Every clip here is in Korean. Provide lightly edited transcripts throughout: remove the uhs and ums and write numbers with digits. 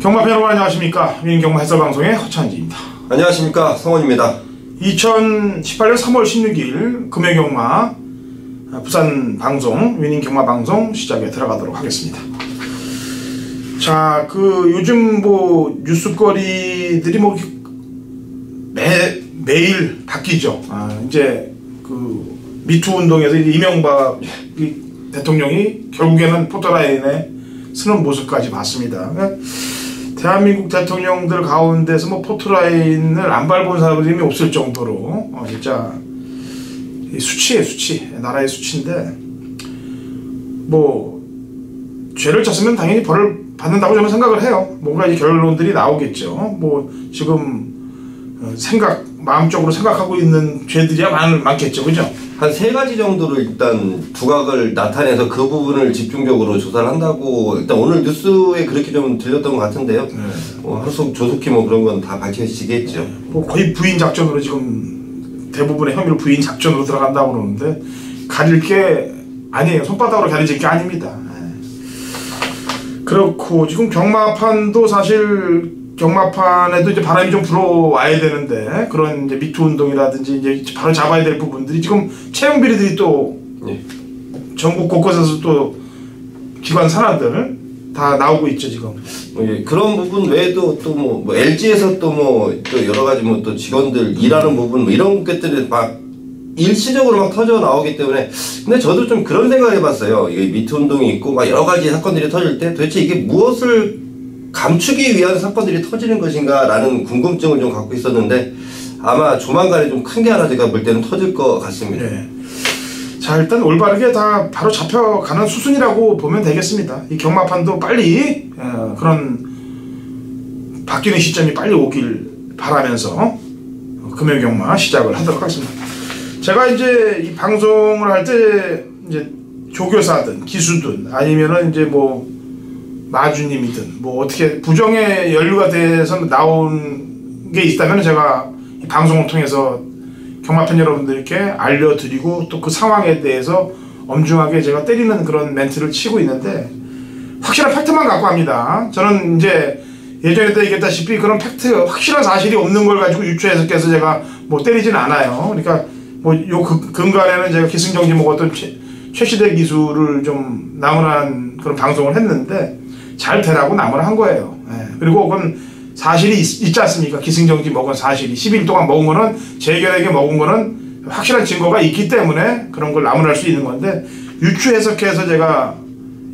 경마팬 여러분 안녕하십니까. 위인경마 해설방송의 허찬지입니다. 안녕하십니까. 성원입니다. 2018년 3월 16일 금요경마 부산 방송 위인경마 방송 시작에 들어가도록 하겠습니다. 자, 요즘 뉴스거리들이 매일 바뀌죠. 이제 미투 운동에서 이명박 대통령이 결국에는 포토라인에 서는 모습까지 봤습니다. 대한민국 대통령들 가운데서 포토라인을 안 밟은 사람이 없을 정도로 진짜 수치예요, 수치. 나라의 수치인데 죄를 졌으면 당연히 벌을 받는다고 저는 생각을 해요. 뭔가 이 결론들이 나오겠죠. 지금 마음적으로 생각하고 있는 죄들이야 많겠죠, 그죠? 한 3가지 정도를 일단 두각을 나타내서 그 부분을 집중적으로 조사를 한다고 일단 오늘 뉴스에 그렇게 좀 들렸던 것 같은데요. 하속 조속히 그런 건 다 밝혀지겠죠. 거의 부인 작전으로 지금 대부분의 혐의를 부인 작전으로 들어간다고 그러는데 가릴 게 아니에요. 손바닥으로 가려질 게 아닙니다. 그렇고 지금 경마판도 사실 경마판에도 이제 바람이 좀 불어와야 되는데 그런 이제 미투 운동이라든지 이제 바로 잡아야 될 부분들이 지금 채용 비리들이 또 전국 곳곳에서 또 기관 산하들 다 나오고 있죠 지금. 그런 부분 외에도 또 LG에서 또 여러 가지 또 직원들 일하는 부분 이런 것들이 일시적으로 터져 나오기 때문에. 근데 저도 좀 그런 생각을 해봤어요. 이게 미투 운동이 있고 여러 가지 사건들이 터질 때 도대체 이게 무엇을 감추기 위한 사건들이 터지는 것인가 라는 궁금증을 좀 갖고 있었는데 아마 조만간에 좀 큰 게 하나 제가 볼 때는 터질 것 같습니다. 네. 자, 일단 올바르게 다 바로 잡혀가는 수순이라고 보면 되겠습니다. 이 경마판도 빨리 그런 바뀌는 시점이 빨리 오길 바라면서 금요경마 시작을 하도록 하겠습니다. 제가 이제 이 방송을 할 때 이제 조교사든 기수든 아니면은 이제 마주님이든 어떻게 부정에 연루가 돼서 나온 게 있다면 제가 이 방송을 통해서 경마팬 여러분들께 알려드리고 또 그 상황에 대해서 엄중하게 제가 때리는 그런 멘트를 치고 있는데 확실한 팩트만 갖고 합니다. 저는 이제 예전에도 얘기했다시피 그런 팩트 확실한 사실이 없는 걸 가지고 유추 해석해서 제가 때리진 않아요. 그러니까 요 근간에는 제가 기승전결 어떤 최시대 기술을 좀 나무란 그런 방송을 했는데 잘 되라고 나무를 한 거예요. 그리고 그건 사실이 있지 않습니까? 기승전결 먹은 사실이 10일 동안 먹은 거는 재결에게 먹은 거는 확실한 증거가 있기 때문에 그런 걸 나무랄 수 있는 건데 유추 해석해서 제가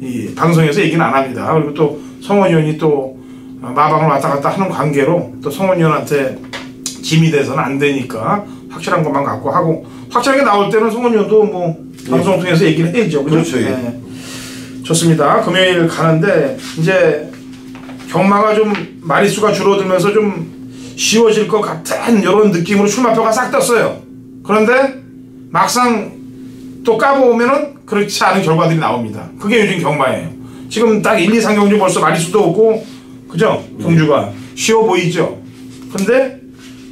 이 방송에서 얘기는 안 합니다. 그리고 또 성원 의원이 또 마방을 왔다 갔다 하는 관계로 또 성원 의원한테 짐이 돼서는 안 되니까 확실한 것만 갖고 하고 확실하게 나올 때는 성원 의원도 방송을 통해서 얘기를 해야죠. 그렇죠. 좋습니다. 금요일 가는데 이제 경마가 좀 마리수가 줄어들면서 좀 쉬워질 것 같은 이런 느낌으로 출마표가 싹 떴어요. 그런데 막상 또 까보면은 그렇지 않은 결과들이 나옵니다. 그게 요즘 경마예요. 지금 딱 1, 2, 3경주 벌써 마리수도 없고 그죠? 경주가 쉬워 보이죠? 근데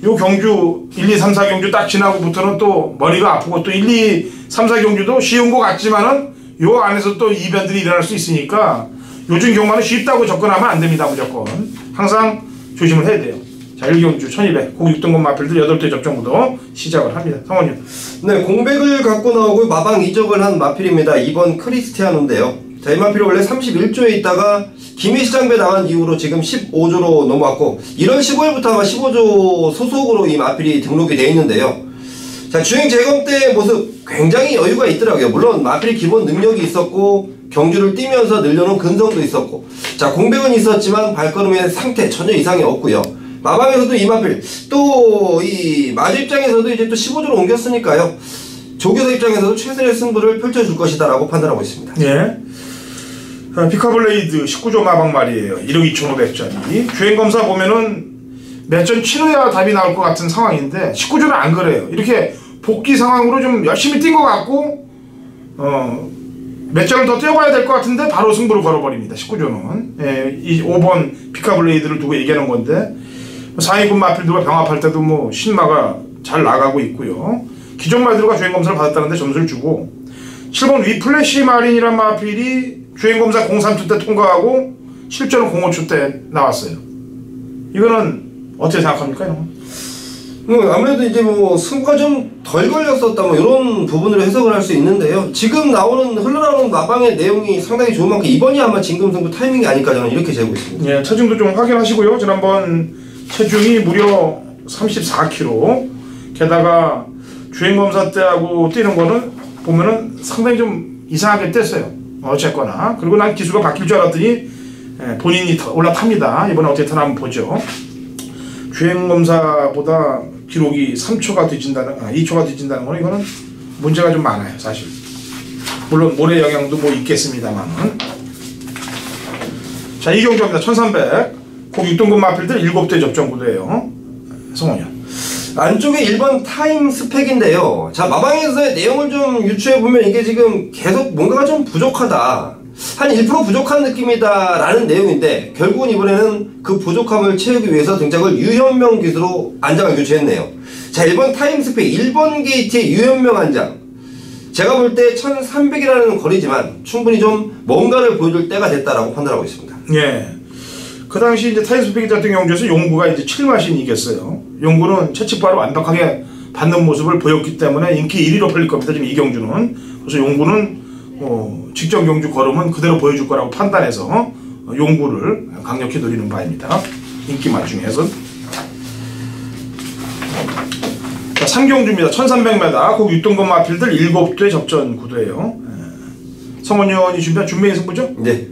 요 경주 1, 2, 3, 4경주 딱 지나고부터는 또 머리가 아프고 또 1, 2, 3, 4경주도 쉬운 것 같지만은 요 안에서 또 이변들이 일어날 수 있으니까 요즘 경마는 쉽다고 접근하면 안 됩니다. 무조건 항상 조심을 해야 돼요. 자, 1경주 1200 고 6등급 마필들 8대 접종부터 시작을 합니다. 성원님. 네, 공백을 갖고 나오고 마방 이적을 한 마필입니다. 이번 크리스티아노인데요. 자, 이 마필이 원래 31조에 있다가 김해시장배 나간 이후로 지금 15조로 넘어왔고 1월 15일부터 아마 15조 소속으로 이 마필이 등록이 되어 있는데요. 자, 주행 재검 때 모습 굉장히 여유가 있더라고요. 물론 마필이 기본 능력이 있었고 경주를 뛰면서 늘려놓은 근성도 있었고 자, 공백은 있었지만 발걸음의 상태 전혀 이상이 없고요. 마방에서도 이 마필 또 이 마주 입장에서도 이제 또 15조로 옮겼으니까요. 조교사 입장에서도 최선의 승부를 펼쳐줄 것이다 라고 판단하고 있습니다. 예. 피카블레이드 19조 마방 말이에요. 1억 2,500짜리 주행검사 보면은 몇 전 치러야 답이 나올 것 같은 상황인데 19조는 안 그래요. 이렇게 복귀 상황으로 좀 열심히 뛴 것 같고 몇 전을 더 뛰어가야 될 것 같은데 바로 승부를 걸어버립니다. 19조는 이 5번 피카블레이드를 두고 얘기하는 건데 4인분 마필들과 병합할 때도 신마가 잘 나가고 있고요. 기존 말들과 주행검사를 받았다는데 점수를 주고 7번 위플래시 마린이란 마필이 주행검사 032 때 통과하고 실제로 05초 때 나왔어요. 이거는 어떻게 생각합니까? 이런 건? 아무래도 이제 뭐 승부가 좀 덜 걸렸었다 뭐 이런 부분으로 해석을 할 수 있는데요. 지금 흘러나오는 마방의 내용이 상당히 좋은 만큼 이번이 아마 진금승부 타이밍이 아닐까 저는 이렇게 재고 있습니다. 예, 체중도 좀 확인하시고요. 지난번 체중이 무려 34kg. 게다가 주행검사 때하고 뛰는 거는 보면은 상당히 좀 이상하게 뗐어요. 어쨌거나. 그리고 난 기수가 바뀔 줄 알았더니 본인이 올라탑니다. 이번에 어떻게 타나 한번 보죠. 주행검사보다 기록이 3초가 뒤진다는, 2초가 뒤진다는 거는 이거는 문제가 좀 많아요, 사실. 물론 모래 영향도 뭐 있겠습니다만은. 자, 이경주입니다. 1300. 고 6등급 마필들 7대 접전 구도예요. 성원이요. 안쪽에 1번 타임 스펙인데요. 자, 마방에서의 내용을 좀 유추해보면 이게 지금 계속 뭔가가 좀 부족하다. 한 1% 부족한 느낌이다 라는 내용인데 결국은 이번에는 그 부족함을 채우기 위해서 등짝을 유현명 기수로 안장을 교체했네요. 자, 1번 타임 스펙 1번 게이트의 유현명 안장. 제가 볼 때 1300이라는 거리지만 충분히 좀 뭔가를 보여줄 때가 됐다라고 판단하고 있습니다. 예. 그 당시 이제 타임 스펙 같은 경우에서 용구가 이제 7마신 이겼어요. 용구는 채찍바로 완벽하게 받는 모습을 보였기 때문에 인기 1위로 팔릴 겁니다. 지금 이경주는. 그래서 용구는 직전 경주 걸음은 그대로 보여줄 거라고 판단해서 용구를 강력히 노리는 바입니다. 인기맛 중에서. 자, 상경주입니다. 1300m 고 6등급 마필들 7대 접전 구도예요. 성원위원이 준비한 준비인 승부죠? 네.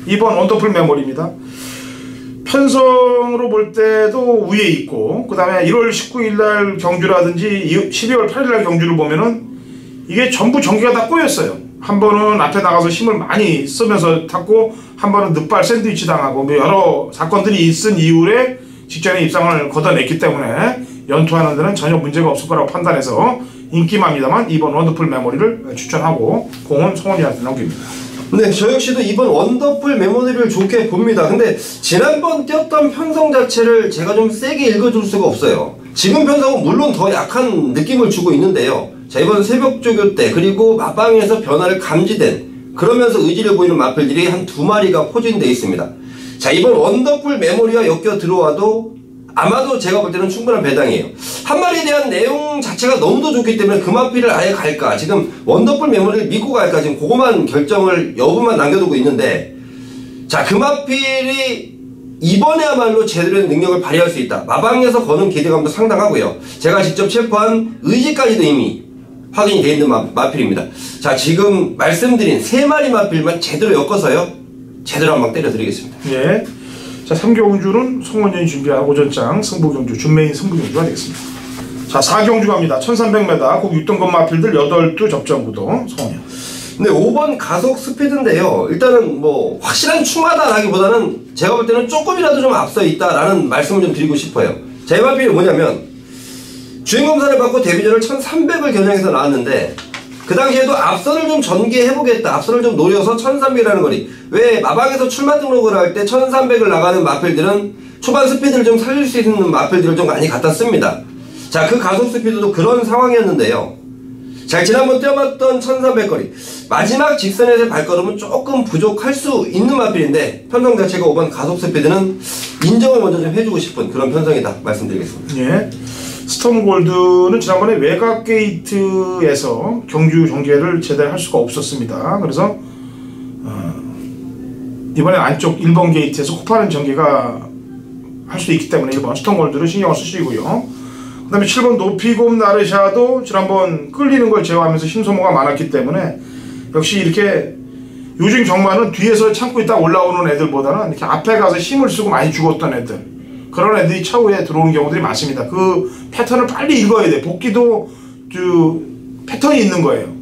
2번 원더풀 메모리입니다. 편성으로 볼 때도 위에 있고, 그 다음에 1월 19일 날 경주라든지 12월 8일 날 경주를 보면은 이게 전부 전기가 다 꼬였어요. 한 번은 앞에 나가서 힘을 많이 쓰면서 탔고, 한 번은 늑발 샌드위치 당하고, 뭐 여러 사건들이 있은 이후에 직전에 입상을 걷어냈기 때문에 연투하는 데는 전혀 문제가 없을 거라고 판단해서 인기마입니다만 2번 원더풀 메모리를 추천하고 공은 성원이한테 넘깁니다. 네, 저 역시도 이번 원더풀 메모리를 좋게 봅니다. 근데 지난번 뛰었던 편성 자체를 제가 좀 세게 읽어줄 수가 없어요. 지금 편성은 물론 더 약한 느낌을 주고 있는데요. 자, 이번 새벽조교 때 그리고 마방에서 변화를 감지된 그러면서 의지를 보이는 마필들이 한 2마리가 포진되어 있습니다. 자, 이번 원더풀 메모리와 엮여 들어와도 아마도 제가 볼 때는 충분한 배당이에요. 한 마리에 대한 내용 자체가 너무도 좋기 때문에 그 마필을 아예 갈까, 지금 원더풀 메모리를 믿고 갈까, 지금 그것만 결정을 여부만 남겨두고 있는데, 자, 그 마필이 이번에야말로 제대로 된 능력을 발휘할 수 있다. 마방에서 거는 기대감도 상당하고요. 제가 직접 체포한 의지까지도 이미 확인이 되어 있는 마필입니다. 자, 지금 말씀드린 3마리 마필만 제대로 엮어서요, 제대로 한방 때려드리겠습니다. 예. 자, 3경주는 송원현이 준비한 오전장 승부경주, 준메인 승부경주가 되겠습니다. 자, 4경주 갑니다. 1300m 고 6등급 마필들 8두 접전구도 송원현. 네, 5번 가속 스피드인데요. 일단은 뭐 확실한 충하다라기보다는 제가 볼 때는 조금이라도 좀 앞서 있다라는 말씀을 좀 드리고 싶어요. 제 마필이 뭐냐면 주행검사를 받고 데뷔전을 1300을 겨냥해서 나왔는데 그 당시에도 앞선을 좀 전개해보겠다, 앞선을 좀 노려서 1300이라는 거리. 왜 마방에서 출마 등록을 할 때 1300을 나가는 마필들은 초반 스피드를 좀 살릴 수 있는 마필들을 좀 많이 갖다 씁니다. 자, 그 가속 스피드도 그런 상황이었는데요. 자, 지난번 뛰어봤던 1300거리 마지막 직선에서의 발걸음은 조금 부족할 수 있는 마필인데 편성 자체가 5번 가속 스피드는 인정을 먼저 좀 해주고 싶은 그런 편성이다 말씀드리겠습니다. 예. 스톰골드는 지난번에 외곽 게이트에서 경주 전개를 제대로 할 수가 없었습니다. 그래서 이번에 안쪽 1번 게이트에서 코파른 전개가 할 수 있기 때문에 1번 스톰골드를 신경을 쓰시고요. 그 다음에 7번 높이곰 나르샤도 지난번 끌리는 걸 제어하면서 힘소모가 많았기 때문에 역시 이렇게 요즘 경마는 뒤에서 참고 있다 올라오는 애들보다는 이렇게 앞에 가서 힘을 쓰고 많이 죽었던 애들, 그런 애들이 차후에 들어오는 경우들이 많습니다. 그 패턴을 빨리 읽어야 돼. 복귀도 패턴이 있는 거예요.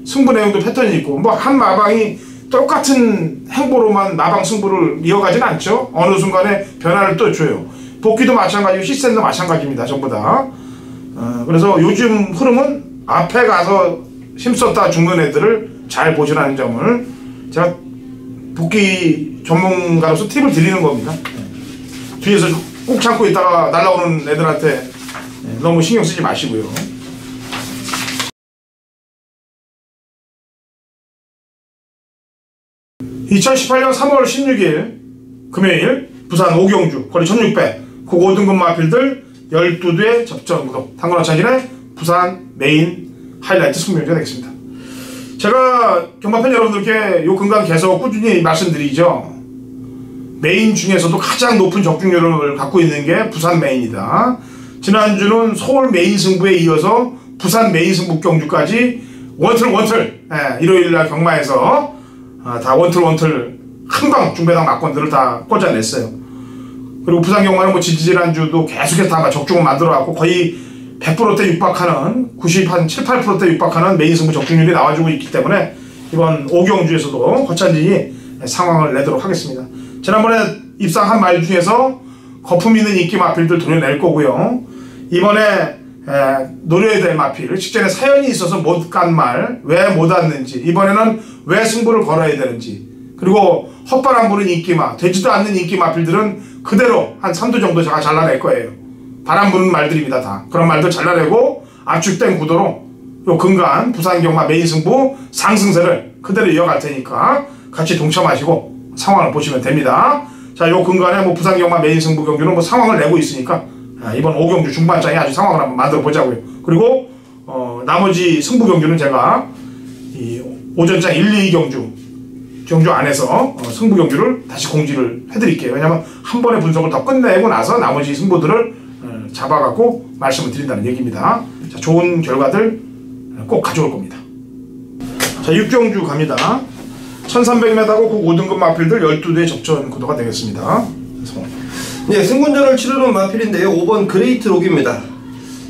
승부 내용도 패턴이 있고, 뭐 한 마방이 똑같은 행보로만 마방 승부를 이어가진 않죠. 어느 순간에 변화를 또 줘요. 복귀도 마찬가지고 시스템도 마찬가지입니다. 전부 다. 그래서 요즘 흐름은 앞에 가서 힘썼다 죽는 애들을 잘 보시라는 점을 제가 복귀 전문가로서 팁을 드리는 겁니다. 뒤에서 꼭 참고 있다가 날라오는 애들한테 너무 신경 쓰지 마시고요. 2018년 3월 16일 금요일 부산 오경주 거리 1600 그 5등급 마필들 12대 접전 구독 당구나 차진의 부산 메인 하이라이트 승부경기가 되겠습니다. 제가 경마팬 여러분들께 요 근간 계속 꾸준히 말씀드리죠. 메인 중에서도 가장 높은 적중률을 갖고 있는 게 부산 메인이다. 지난주는 서울 메인 승부에 이어서 부산 메인 승부 경주까지 원틀 일요일날 경마에서 다 원틀 한방 중배당 막권들을 다 꽂아냈어요. 그리고 부산 경마는 뭐 지난주도 계속해서 다 적중을 만들어갖고 거의 100%대 육박하는 7, 8%대 육박하는 메인 승부 적중률이 나와주고 있기 때문에 이번 오경주에서도 거찬진히 상황을 내도록 하겠습니다. 지난번에 입상한 말 중에서 거품 있는 인기 마필들 도려낼 거고요. 이번에 노려야 될 마필, 직전에 사연이 있어서 못 간 말, 왜 못 왔는지, 이번에는 왜 승부를 걸어야 되는지, 그리고 헛바람 부는 인기마, 되지도 않는 인기 마필들은 그대로 한 3두 정도 제가 잘라낼 거예요. 바람 부는 말들입니다. 다 그런 말들 잘라내고 압축된 구도로 요 근간 부산경마 메인 승부 상승세를 그대로 이어갈 테니까 같이 동참하시고 상황을 보시면 됩니다. 자, 요 근간에 뭐 부산경마 메인 승부 경주는 뭐 상황을 내고 있으니까 이번 오경주 중반장에 아주 상황을 한번 만들어 보자고요. 그리고 나머지 승부 경주는 제가 이 오전장 1, 2경주 안에서 승부 경주를 다시 공지를 해드릴게요. 왜냐면 한 번의 분석을 더 끝내고 나서 나머지 승부들을 잡아갖고 말씀을 드린다는 얘기입니다. 자, 좋은 결과들 꼭 가져올 겁니다. 자, 6경주 갑니다. 1300m고 그 5등급 마필들 12대 접전 구도가 되겠습니다. 네, 승군전을 치르는 마필인데요. 5번 그레이트 록입니다.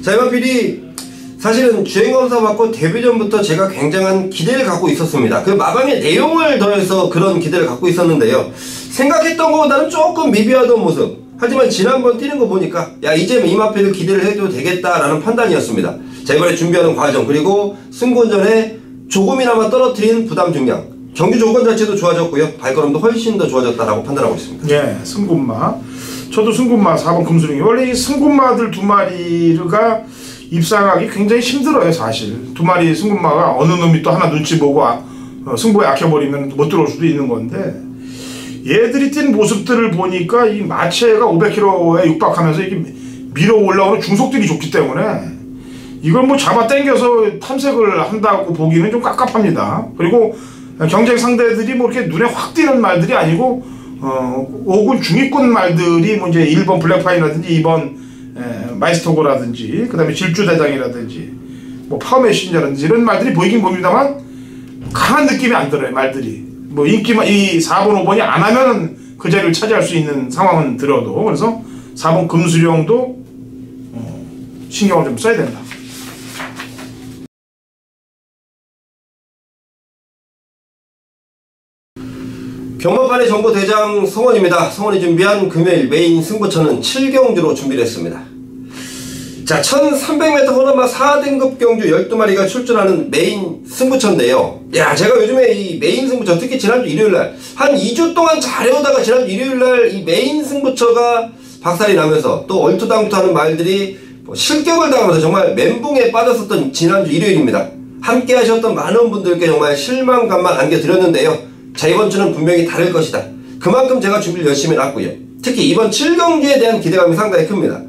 자, 이 마필이 사실은 주행검사 받고 데뷔 전부터 제가 굉장한 기대를 갖고 있었습니다. 그 마방의 내용을 더해서 그런 기대를 갖고 있었는데요. 생각했던 것보다는 조금 미비하던 모습. 하지만 지난번 뛰는 거 보니까 야, 이제 이 마필을 기대를 해도 되겠다라는 판단이었습니다. 자, 이번에 준비하는 과정 그리고 승군전에 조금이나마 떨어뜨린 부담 중량, 경기 조건 자체도 좋아졌고요. 발걸음도 훨씬 더 좋아졌다라고 판단하고 있습니다. 예, 승군마. 저도 승군마 4번 금수령이. 원래 이 승군마들 두 마리가 입상하기 굉장히 힘들어요, 사실. 두 마리 승군마가 어느 놈이 또 하나 눈치 보고 승부에 약해버리면 못 들어올 수도 있는 건데, 얘들이 뛴 모습들을 보니까 이 마체가 500km에 육박하면서 이게 밀어 올라오는 중속들이 좋기 때문에 이걸 뭐 잡아 당겨서 탐색을 한다고 보기는 좀 깝깝합니다. 그리고 경쟁 상대들이 뭐 이렇게 눈에 확 띄는 말들이 아니고 5군 중위권 말들이 뭐 이제 1번 블랙파이라든지 2번 마이스토고라든지 그 다음에 질주대장이라든지 뭐 파워메신저라든지 이런 말들이 보이긴 봅니다만 강한 느낌이 안 들어요. 말들이 뭐 인기만 이 4번 5번이 안 하면 그 자리를 차지할 수 있는 상황은 들어도, 그래서 4번 금수령도 신경을 좀 써야 된다. 경마판의 정보대장 성원입니다. 성원이 준비한 금요일 메인 승부처는 7경주로 준비를 했습니다. 자, 1300m 호남마 4등급 경주 12마리가 출전하는 메인 승부처인데요. 야, 제가 요즘에 이 메인 승부처, 특히 지난주 일요일날 한 2주 동안 잘해오다가 지난주 일요일날 이 메인 승부처가 박살이 나면서 또 얼토당토 하는 말들이 실격을 당하면서 정말 멘붕에 빠졌었던 지난주 일요일입니다. 함께 하셨던 많은 분들께 정말 실망감만 안겨드렸는데요. 자, 이번 주는 분명히 다를 것이다. 그만큼 제가 준비를 열심히 해놨고요. 특히 이번 7경주에 대한 기대감이 상당히 큽니다.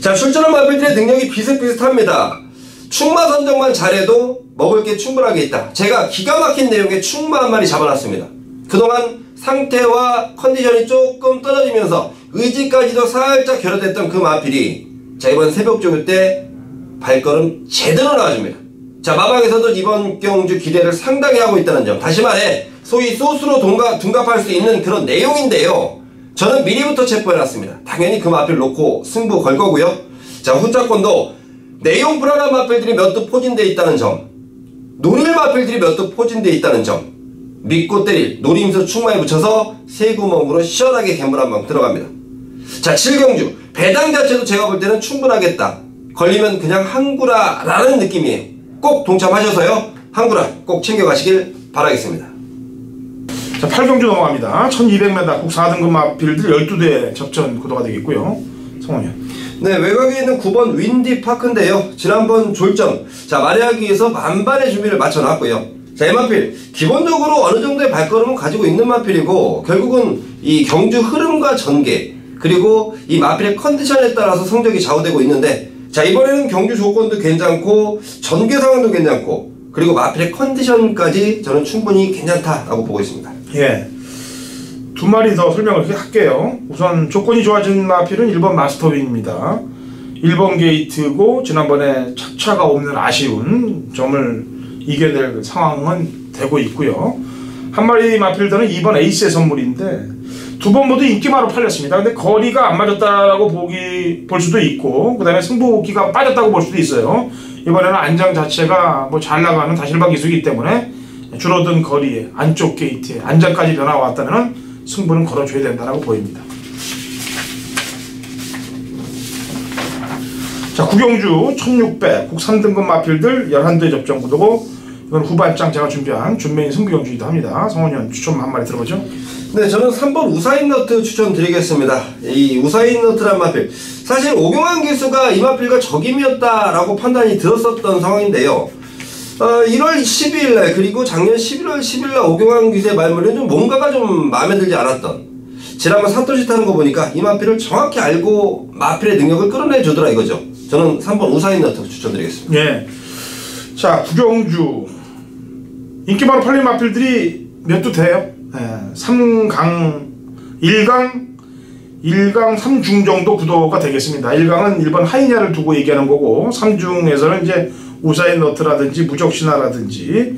자, 출전한 마필들의 능력이 비슷비슷합니다. 충마 선정만 잘해도 먹을 게 충분하게 있다. 제가 기가 막힌 내용의 충마 한 마리 잡아놨습니다. 그동안 상태와 컨디션이 조금 떨어지면서 의지까지도 살짝 결여됐던 그 마필이 자, 이번 새벽조교 때 발걸음 제대로 나와줍니다. 자, 마방에서도 이번 경주 기대를 상당히 하고 있다는 점, 다시 말해 소위 소스로 둔갑할 수 있는 그런 내용인데요. 저는 미리부터 체포해놨습니다. 당연히 그 마필 놓고 승부 걸 거고요. 자, 후차권도 내용 불안한 마필들이 몇 두 포진되어 있다는 점, 노릴 마필들이 몇 두 포진되어 있다는 점, 믿고 때릴 노림수 충마에 붙여서 세 구멍으로 시원하게 괴물 한 방 들어갑니다. 자, 7경주 배당 자체도 제가 볼 때는 충분하겠다. 걸리면 그냥 항구라 라는 느낌이에요. 꼭 동참하셔서요, 항구라 꼭 챙겨가시길 바라겠습니다. 자, 8경주 넘어갑니다. 1200m 국 4등급 마필들 12대 접전 구도가 되겠고요. 성원이요. 네, 외곽에 있는 9번 윈디파크인데요. 지난번 졸전, 자, 만회하기 위해서 만반의 준비를 마쳐놨고요. 자, 이 마필 기본적으로 어느 정도의 발걸음은 가지고 있는 마필이고 결국은 이 경주 흐름과 전개 그리고 이 마필의 컨디션에 따라서 성적이 좌우되고 있는데, 자 이번에는 경주 조건도 괜찮고 전개 상황도 괜찮고 그리고 마필의 컨디션까지 저는 충분히 괜찮다라고 보고 있습니다. 예. 두 마리 더 설명을 할게요. 우선 조건이 좋아진 마필은 1번 마스터윙입니다. 1번 게이트고 지난번에 착차가 없는 아쉬운 점을 이겨낼 상황은 되고 있고요. 한 마리 마필더는 2번 에이스의 선물인데 두 번 모두 인기마로 팔렸습니다. 근데 거리가 안 맞았다라고 볼 수도 있고, 그 다음에 승부기가 빠졌다고 볼 수도 있어요. 이번에는 안장 자체가 뭐 잘 나가는 다실바 기수이기 때문에 줄어든 거리에 안쪽 게이트에 안장까지 변화가 왔다면 승부는 걸어줘야 된다고 보입니다. 자, 구경주 1600 국 3등급 마필들 11대 접전 구도고, 이건 후반장 제가 준비한 준메인 승부 경주이기도 합니다. 성원현 추천 한 마리 들어보죠. 네, 저는 3번 우사인너트 추천드리겠습니다. 이 우사인너트란 마필, 사실 오경환 기수가 이 마필과 적임이었다라고 판단이 들었었던 상황인데요. 1월 12일날 그리고 작년 11월 10일날 오경환 기수의 말물은 좀 뭔가가 좀 마음에 들지 않았던, 지난번 사토시 타는 거 보니까 이 마필을 정확히 알고 마필의 능력을 끌어내주더라 이거죠. 저는 3번 우사인너트 추천드리겠습니다. 예. 자, 구경주 인기마로 팔린 마필들이 몇 두 돼요? 예, 3강, 1강, 3중 정도 구도가 되겠습니다. 1강은 1번 하이냐를 두고 얘기하는 거고, 3중에서는 이제 우사인너트라든지 무적신화라든지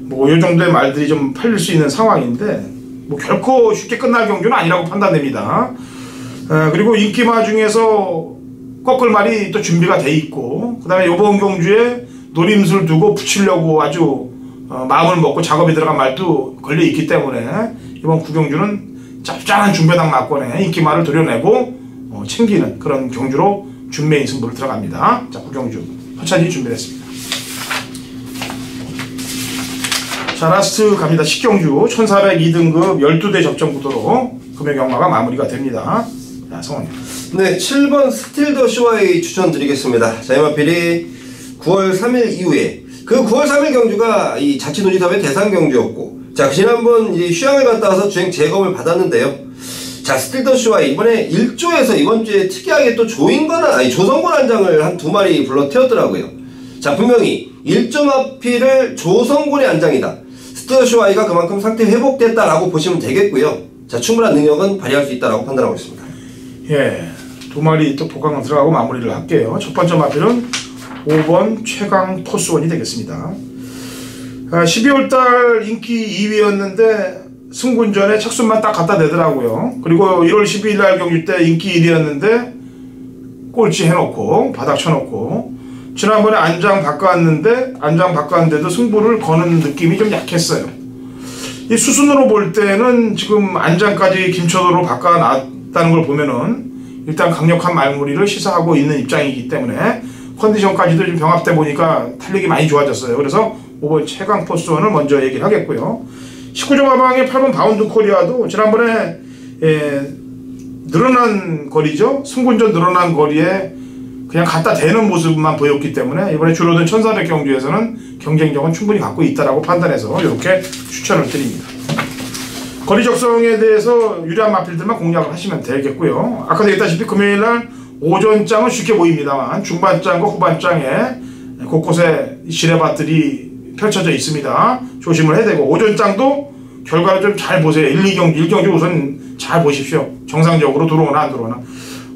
뭐 이 정도의 말들이 좀 팔릴 수 있는 상황인데, 뭐 결코 쉽게 끝날 경주는 아니라고 판단됩니다. 그리고 인기마 중에서 꺾을말이 또 준비가 돼 있고, 그 다음에 이번 경주에 노림수를 두고 붙이려고 아주 마음을 먹고 작업이 들어간 말도 걸려 있기 때문에 이번 구경주는 짭짤한 준배당 막권에 인기말을 도려내고 챙기는 그런 경주로 준메인 승부를 들어갑니다. 자, 구경주 허찬이 준비됐습니다. 자, 라스트 갑니다. 식경주 1402등급 12대 접전 구도로 금요 경마가 마무리가 됩니다. 자, 성원님. 네, 7번 스틸 더 쇼와이 추천드리겠습니다. 자, 이 마필이 9월 3일 이후에 그 9월 3일 경주가 이 자치논의사업의 대상 경주였고, 자 지난번 이제 휴양을 갔다 와서 주행 재검을 받았는데요. 자, 스틸 더 쇼와이 이번에 1조에서 이번 주에 특이하게 또 조성권 한 장을 한 두 마리 불러 태웠더라고요. 자, 분명히 1조 마필을 조성권의 안장이다. 스틸 더 쇼와이가 그만큼 상태 회복됐다라고 보시면 되겠고요. 자, 충분한 능력은 발휘할 수 있다라고 판단하고 있습니다. 예, 두 마리 또 보강 들어가고 마무리를 할게요. 첫 번째 마필은 5번 최강 토스원이 되겠습니다. 12월달 인기 2위였는데 승군전에 착순만 딱 갖다 대더라고요. 그리고 1월 12일날 경주 때 인기 1위였는데 꼴찌 해놓고 바닥 쳐놓고, 지난번에 안장 바꿨는데도 승부를 거는 느낌이 좀 약했어요. 이 수순으로 볼 때는 지금 안장까지 김천으로 바꿔놨다는 걸 보면은 일단 강력한 말무리를 시사하고 있는 입장이기 때문에 컨디션까지도 좀 병합돼 보니까 탄력이 많이 좋아졌어요. 그래서 5번 최강 포스원을 먼저 얘기를 하겠고요. 19점 하방의 8번 바운드 코리아도 지난번에 늘어난 거리죠. 승군전 늘어난 거리에 그냥 갖다 대는 모습만 보였기 때문에 이번에 줄어든 1400 경주에서는 경쟁력은 충분히 갖고 있다라고 판단해서 이렇게 추천을 드립니다. 거리 적성에 대해서 유리한 마필들만 공략을 하시면 되겠고요. 아까도 얘기했다시피 금요일날 오전장은 쉽게 보입니다만 중반장과 후반장에 곳곳에 지뢰밭들이 펼쳐져 있습니다. 조심을 해야 되고, 오전장도 결과를 좀 잘 보세요. 1경주 우선 잘 보십시오. 정상적으로 들어오나 안 들어오나.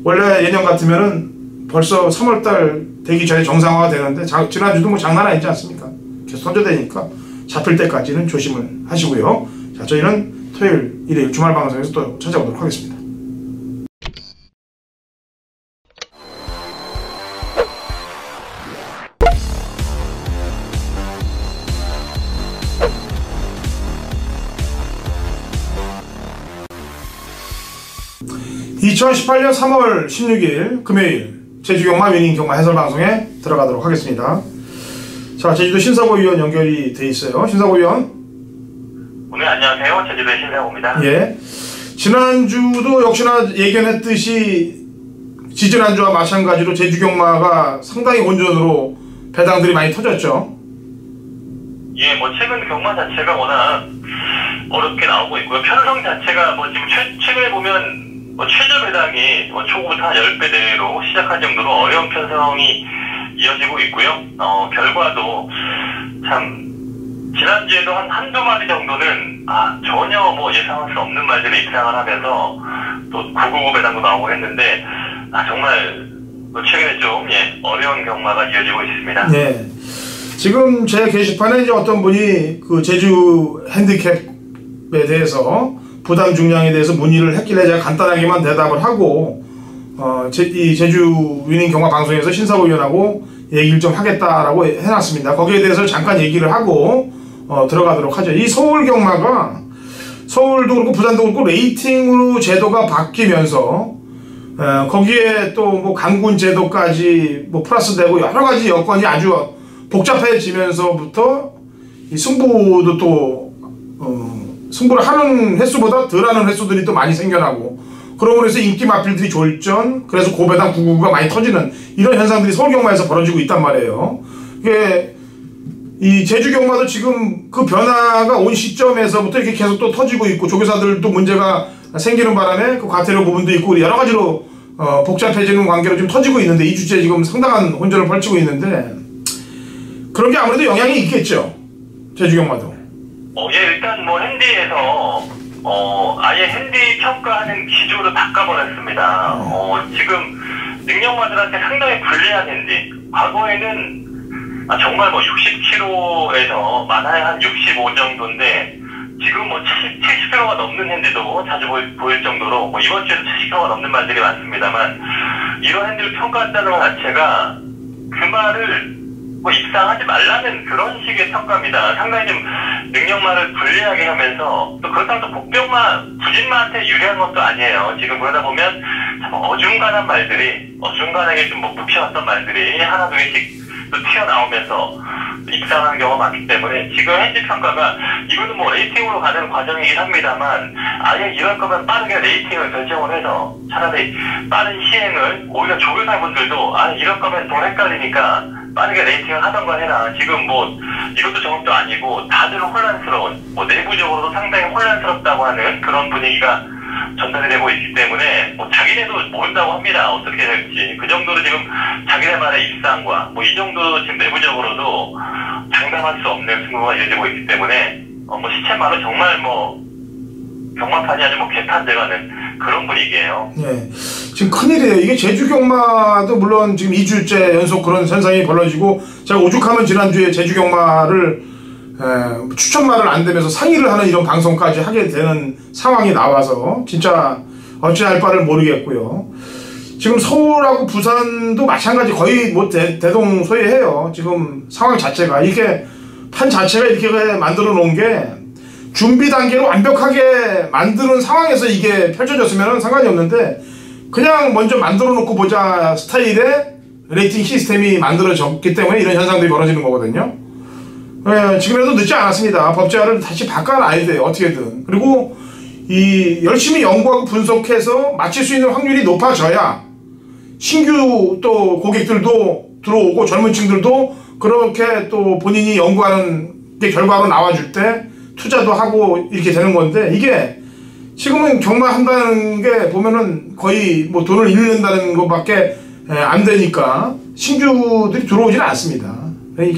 원래 예년 같으면은 벌써 3월달 되기 전에 정상화가 되는데 지난주도 뭐 장난 아니지 않습니까? 계속 선저되니까 잡힐 때까지는 조심을 하시고요. 자, 저희는 토요일, 일요일 주말 방송에서 또 찾아오도록 하겠습니다. (2018년 3월 16일) 금요일 제주경마 위닝경마 해설방송에 들어가도록 하겠습니다. 자, 제주도 신사고위원 연결이 돼 있어요. 신사고위원. 네, 안녕하세요. 제주도의 신사고입니다. 예. 지난주도 역시나 예견했듯이 지지난주와 마찬가지로 제주경마가 상당히 온전으로 배당들이 많이 터졌죠. 예, 뭐 최근 경마 자체가 워낙 어렵게 나오고 있고요. 편성 자체가 뭐 지금 최근에 보면 뭐 최저 배당이 초고부터 한 10배 내외로 시작할 정도로 어려운 편성이 이어지고 있고요. 결과도 참 지난주에도 한두 마리 정도는 전혀 뭐 예상할 수 없는 말들이 입상을 하면서 또 999 배당도 나오고 했는데 정말 최근에 좀 어려운 경마가 이어지고 있습니다. 네. 지금 제 게시판에 이제 어떤 분이 그 제주 핸디캡에 대해서 부담 중량에 대해서 문의를 했길래 제가 간단하게만 대답을 하고 이 제주 위닝 경마 방송에서 신사위원하고 얘기를 좀 하겠다라고 해놨습니다. 거기에 대해서 잠깐 얘기를 하고 들어가도록 하죠. 이 서울 경마가 서울도 그렇고 부산도 그렇고 레이팅으로 제도가 바뀌면서 거기에 또 뭐 강군 제도까지 뭐 플러스되고 여러 가지 여건이 아주 복잡해지면서부터 이 승부도 또 승부를 하는 횟수보다 덜 하는 횟수들이 또 많이 생겨나고 그러므로 해서 인기 마필들이 졸전 그래서 고배당 999가 많이 터지는 이런 현상들이 서울 경마에서 벌어지고 있단 말이에요. 이게 이 제주 경마도 지금 그 변화가 온 시점에서부터 이렇게 계속 또 터지고 있고 조교사들도 문제가 생기는 바람에 그 과태료 부분도 있고 여러 가지로 복잡해지는 관계로 좀 터지고 있는데 이 주제 지금 상당한 혼전을 펼치고 있는데 그런 게 아무래도 영향이 있겠죠. 제주 경마도. 일단 뭐 핸디에서 아예 핸디 평가하는 기조를 바꿔버렸습니다. 지금 능력마들한테 상당히 불리한 핸디. 과거에는 정말 뭐 60kg에서 많아야 한 65 정도인데 지금 뭐 70kg가 넘는 핸디도 자주 보일 정도로 뭐 이번 주에도 70kg가 넘는 말들이 많습니다만 이런 핸디를 평가한다는 것 자체가 그 말을 뭐 입상하지 말라는 그런 식의 평가입니다. 상당히 좀 능력마를 불리하게 하면서 또 그렇다고 또 복병마, 부진마한테 유리한 것도 아니에요. 지금 그러다 보면 참 어중간한 말들이 어중간하게 좀 뭐 묵혀왔던 말들이 하나 두 개씩 또 튀어나오면서 입상하는 경우가 많기 때문에 지금 현지 평가가 이거는 뭐 레이팅으로 가는 과정이긴 합니다만 아예 이럴 거면 빠르게 레이팅을 결정을 해서 차라리 빠른 시행을 오히려 조교사분들도 이럴 거면 더 헷갈리니까 빠르게 레이팅을 하던가 해라. 지금 뭐 이것도 정업도 아니고 다들 혼란스러운 뭐 내부적으로도 상당히 혼란스럽다고 하는 그런 분위기가 전달이 되고 있기 때문에 뭐 자기네도 모른다고 합니다. 어떻게 될지. 그 정도로 지금 자기네만의 입상과 뭐 이 정도 지금 내부적으로도 장담할 수 없는 승부가 이어지고 있기 때문에 뭐 시체말로 정말 뭐 경마판이 아니고 뭐 개판돼가는 그런 분위기예요. 네. 지금 큰일이에요. 이게 제주 경마도 물론 지금 2주째 연속 그런 현상이 벌어지고 제가 오죽하면 지난주에 제주 경마를 추천말을 안 되면서 상의를 하는 이런 방송까지 하게 되는 상황이 나와서 진짜 어찌할 바를 모르겠고요. 지금 서울하고 부산도 마찬가지 거의 뭐 대동소이해요. 지금 상황 자체가 이게 판 자체가 이렇게 만들어 놓은 게 준비 단계를 완벽하게 만드는 상황에서 이게 펼쳐졌으면 상관이 없는데 그냥 먼저 만들어 놓고 보자 스타일의 레이팅 시스템이 만들어졌기 때문에 이런 현상들이 벌어지는 거거든요. 지금이라도 늦지 않았습니다. 법제화를 다시 바꿔놔야 돼요. 어떻게든. 그리고 이 열심히 연구하고 분석해서 맞출 수 있는 확률이 높아져야 신규 또 고객들도 들어오고 젊은 층들도 그렇게 또 본인이 연구하는 게 결과로 나와줄 때 투자도 하고 이렇게 되는 건데 이게 지금은 경마한다는 게 보면은 거의 뭐 돈을 잃는다는 것밖에 안 되니까 신규들이 들어오지는 않습니다.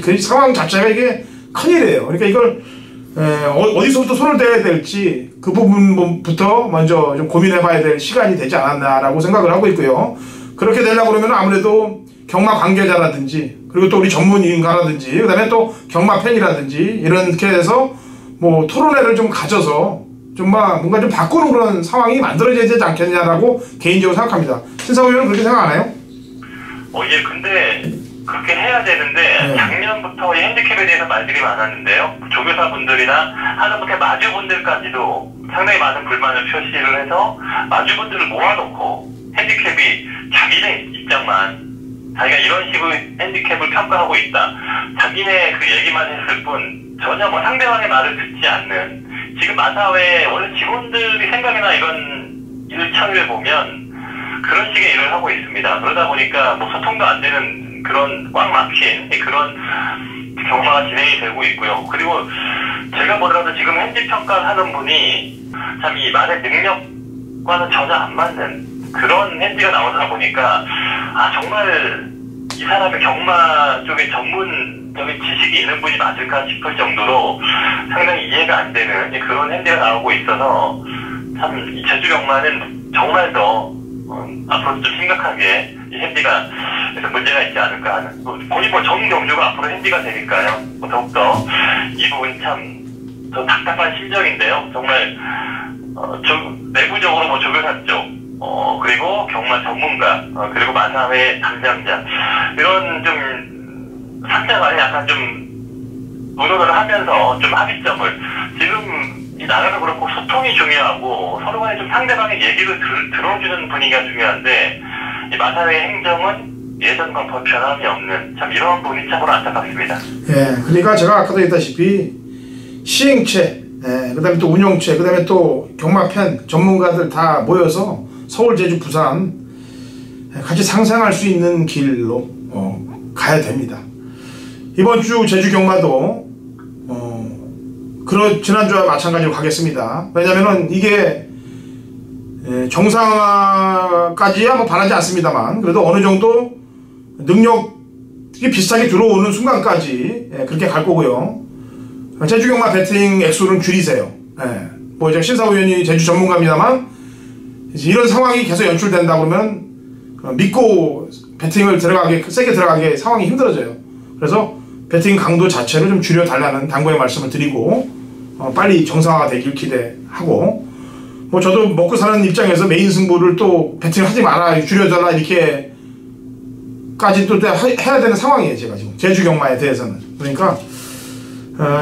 그 상황 자체가 이게 큰일이에요. 그러니까 이걸 어디서부터 손을 대야 될지 그 부분부터 먼저 좀 고민해 봐야 될 시간이 되지 않았나라고 생각을 하고 있고요. 그렇게 되려고 그러면 아무래도 경마 관계자라든지 그리고 또 우리 전문인가라든지 그 다음에 또 경마 팬이라든지 이렇게 해서 뭐 토론회를 좀 가져서 좀 뭔가 좀 바꾸는 그런 상황이 만들어져야 되지 않겠냐라고 개인적으로 생각합니다. 신사호 의원은 그렇게 생각 안 해요? 근데 그렇게 해야 되는데 작년부터 이 핸디캡에 대해서 말들이 많았는데요. 조교사분들이나 하다못해 마주분들까지도 상당히 많은 불만을 표시를 해서 마주분들을 모아놓고 핸디캡이 자기네 입장만 자기가 이런 식으로 핸디캡을 평가하고 있다. 자기네 그 얘기만 했을 뿐 전혀 뭐 상대방의 말을 듣지 않는 지금 마사회 원래 직원들이 생각이나 이런 일 처리를 보면 그런 식의 일을 하고 있습니다. 그러다 보니까 뭐 소통도 안 되는 그런 꽉 막힌 그런 경마가 진행이 되고 있고요. 그리고 제가 보더라도 지금 핸디 평가를 하는 분이 참 이 말의 능력과는 전혀 안 맞는 그런 핸디가 나오다 보니까 정말 이 사람이 경마 쪽에 전문적인 지식이 있는 분이 맞을까 싶을 정도로 상당히 이해가 안 되는 그런 핸디가 나오고 있어서 참 이 제주 경마는 정말 더 앞으로 좀 심각하게 이 핸디가 문제가 있지 않을까 하는, 거의 전 경주가 앞으로 핸디가 되니까요. 더욱더 이 부분 참 더 답답한 심정인데요. 정말 내부적으로 조교사 쪽, 그리고 경마 전문가, 그리고 마사회 담당자 이런 좀 상대방이 약간 좀 의논을 하면서 좀 합의점을, 지금 이 나라도 그렇고 소통이 중요하고 서로 간에 좀 상대방의 얘기를 들어주는 분위기가 중요한데, 이 마사회 행정은 예전과 더 변함이 없는 참 이런 부분이 참으로 안타깝습니다. 예, 그러니까 제가 아까도 했다시피 시행체, 그 다음에 또 운영체, 그 다음에 또 경마팬 전문가들 다 모여서 서울, 제주, 부산 같이 상생할 수 있는 길로 가야 됩니다. 이번 주 제주 경마도 지난주와 마찬가지로 가겠습니다. 왜냐면은 이게 정상화까지야 뭐 바라지 않습니다만, 그래도 어느 정도 능력이 비슷하게 들어오는 순간까지 그렇게 갈 거고요. 제주 경마 배팅 액수는 줄이세요. 뭐 이제 신사부 의원이 제주 전문가입니다만, 이런 상황이 계속 연출된다 그러면 믿고 배팅을 세게 들어가게 상황이 힘들어져요. 그래서 배팅 강도 자체를 좀 줄여달라는 당부의 말씀을 드리고, 빨리 정상화가 되길 기대하고, 뭐 저도 먹고 사는 입장에서 메인 승부를 또 배팅을 하지 마라, 줄여줘라 이렇게 까지 또 해야 되는 상황이에요. 제가 지금 제주 경마에 대해서는. 그러니까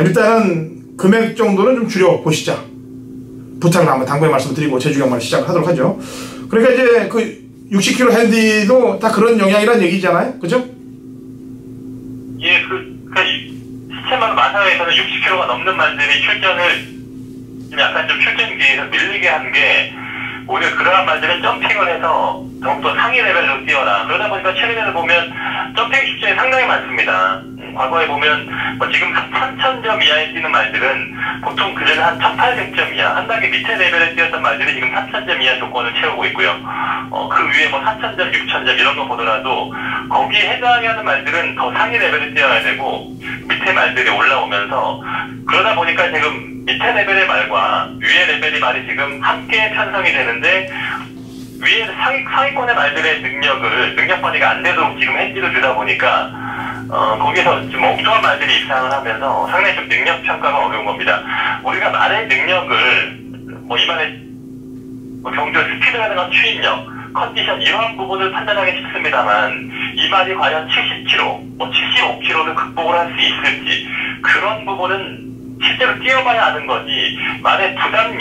일단은 금액 정도는 좀 줄여보시자 부탁을 한번 당부의 말씀을 드리고 제주 경마를 시작하도록 하죠. 그러니까 이제 그 60kg 핸디도 다 그런 영향이란 얘기잖아요. 그죠? 예, 시체만 마사회에서는 60kg가 넘는 말들이 출전을 약간 좀 출전 기회에서 밀리게 한 게, 오히려 그러한 말들은 점핑을 해서 더욱더 상위 레벨로 뛰어라. 그러다 보니까 최근에는 보면 점핑 출전이 상당히 많습니다. 과거에 보면 지금 3,000점 이하에 뛰는 말들은 보통 그전에 한 1,800점 이하, 한 단계 밑에 레벨에 뛰었던 말들이 지금 3,000점 이하 조건을 채우고 있고요. 그 위에 4,000점, 6,000점 이런 거 보더라도 거기에 해당하는 말들은 더 상위 레벨에 뛰어야 되고, 밑에 말들이 올라오면서, 그러다 보니까 지금 밑에 레벨의 말과 위에 레벨의 말이 지금 함께 편성이 되는데, 위에 상위권의 말들의 능력 발휘가 안 되도록 지금 핸디를 주다 보니까 거기서 좀 엉뚱한 말들이 입상을 하면서 상당히 좀 능력 평가가 어려운 겁니다. 우리가 말의 능력을 이 말의 경주 스피드라든가 추인력, 컨디션 이러한 부분을 판단하기 쉽습니다만, 이 말이 과연 70kg, 75kg를 극복을 할 수 있을지, 그런 부분은 실제로 뛰어봐야 아는 거지, 말의 부담